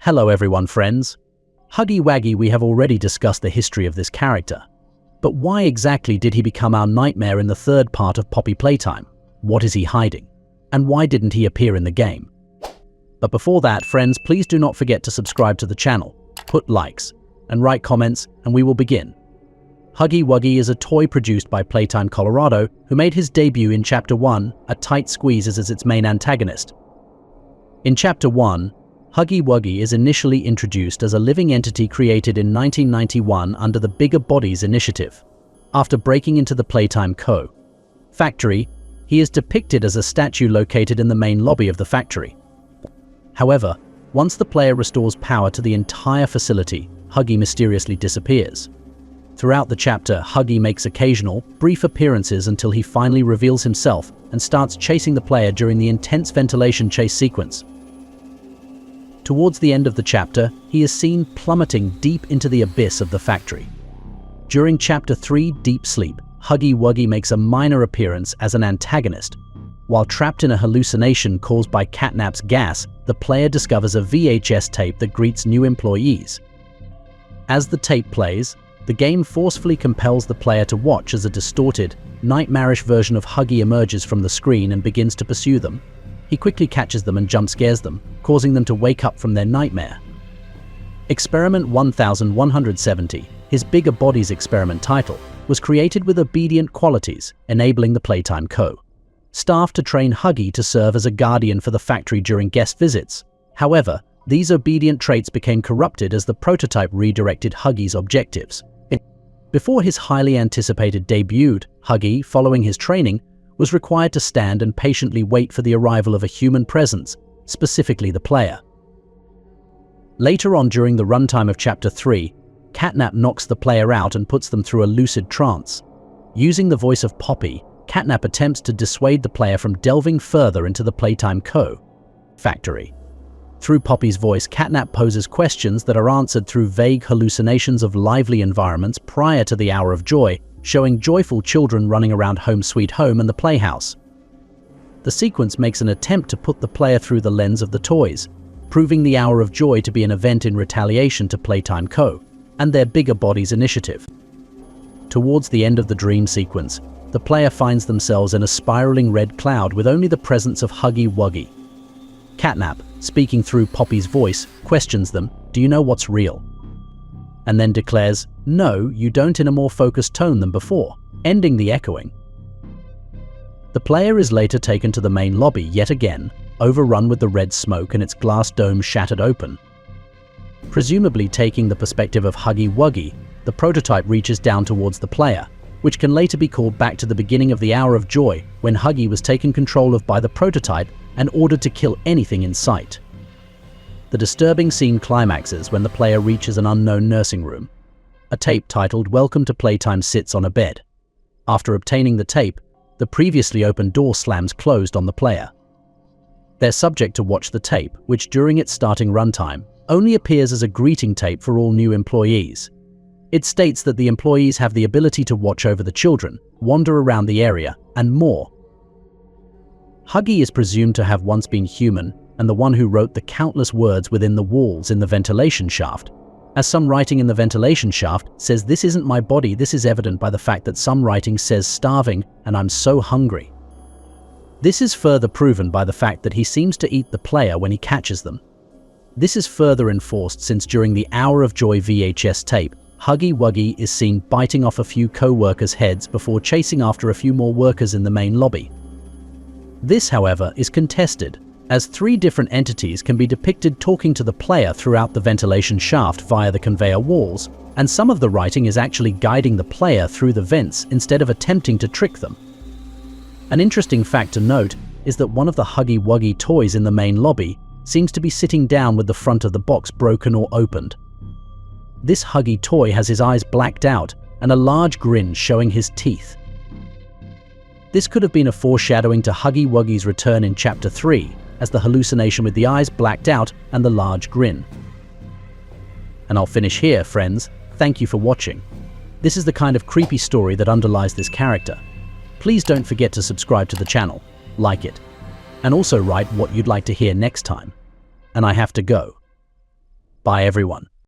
Hello everyone, friends. Huggy Wuggy, we have already discussed the history of this character. But why exactly did he become our nightmare in the third part of Poppy Playtime? What is he hiding? And why didn't he appear in the game? But before that, friends, please do not forget to subscribe to the channel, put likes, and write comments, and we will begin. Huggy Wuggy is a toy produced by Playtime Colorado, who made his debut in Chapter 1, A Tight Squeeze as its main antagonist. In Chapter 1, Huggy Wuggy is initially introduced as a living entity created in 1991 under the Bigger Bodies initiative. After breaking into the Playtime Co. factory, he is depicted as a statue located in the main lobby of the factory. However, once the player restores power to the entire facility, Huggy mysteriously disappears. Throughout the chapter, Huggy makes occasional, brief appearances until he finally reveals himself and starts chasing the player during the intense ventilation chase sequence. Towards the end of the chapter, he is seen plummeting deep into the abyss of the factory. During Chapter 3, Deep Sleep, Huggy Wuggy makes a minor appearance as an antagonist. While trapped in a hallucination caused by Catnap's gas, the player discovers a VHS tape that greets new employees. As the tape plays, the game forcefully compels the player to watch as a distorted, nightmarish version of Huggy emerges from the screen and begins to pursue them. He quickly catches them and jump scares them, causing them to wake up from their nightmare. Experiment 1170, his Bigger Bodies experiment title, was created with obedient qualities, enabling the Playtime Co. staff to train Huggy to serve as a guardian for the factory during guest visits. However, these obedient traits became corrupted as the prototype redirected Huggy's objectives. Before his highly anticipated debut, Huggy, following his training, was required to stand and patiently wait for the arrival of a human presence, specifically the player. Later on during the runtime of Chapter 3, Catnap knocks the player out and puts them through a lucid trance. Using the voice of Poppy, Catnap attempts to dissuade the player from delving further into the Playtime Co. factory. Through Poppy's voice, Catnap poses questions that are answered through vague hallucinations of lively environments prior to the Hour of Joy, showing joyful children running around Home Sweet Home and the playhouse. The sequence makes an attempt to put the player through the lens of the toys, proving the Hour of Joy to be an event in retaliation to Playtime Co. and their Bigger Bodies initiative. Towards the end of the dream sequence, the player finds themselves in a spiraling red cloud with only the presence of Huggy Wuggy. Catnap, speaking through Poppy's voice, questions them, "Do you know what's real?" and then declares, "No, you don't," in a more focused tone than before, ending the echoing. The player is later taken to the main lobby yet again, overrun with the red smoke and its glass dome shattered open. Presumably taking the perspective of Huggy Wuggy, the prototype reaches down towards the player, which can later be called back to the beginning of the Hour of Joy, when Huggy was taken control of by the prototype and ordered to kill anything in sight. The disturbing scene climaxes when the player reaches an unknown nursing room. A tape titled "Welcome to Playtime" sits on a bed. After obtaining the tape, the previously open door slams closed on the player. They're subject to watch the tape, which during its starting runtime only appears as a greeting tape for all new employees. It states that the employees have the ability to watch over the children, wander around the area, and more. Huggy is presumed to have once been human and the one who wrote the countless words within the walls in the ventilation shaft. As some writing in the ventilation shaft says, "This isn't my body," this is evident by the fact that some writing says "starving" and "I'm so hungry." This is further proven by the fact that he seems to eat the player when he catches them. This is further enforced since during the Hour of Joy VHS tape, Huggy Wuggy is seen biting off a few co-workers' heads before chasing after a few more workers in the main lobby. This, however, is contested, as 3 different entities can be depicted talking to the player throughout the ventilation shaft via the conveyor walls, and some of the writing is actually guiding the player through the vents instead of attempting to trick them. An interesting fact to note is that one of the Huggy Wuggy toys in the main lobby seems to be sitting down with the front of the box broken or opened. This Huggy toy has his eyes blacked out and a large grin showing his teeth. This could have been a foreshadowing to Huggy Wuggy's return in Chapter 3, as the hallucination with the eyes blacked out and the large grin. And I'll finish here, friends. Thank you for watching. This is the kind of creepy story that underlies this character. Please don't forget to subscribe to the channel, like it, and also write what you'd like to hear next time. And I have to go. Bye everyone.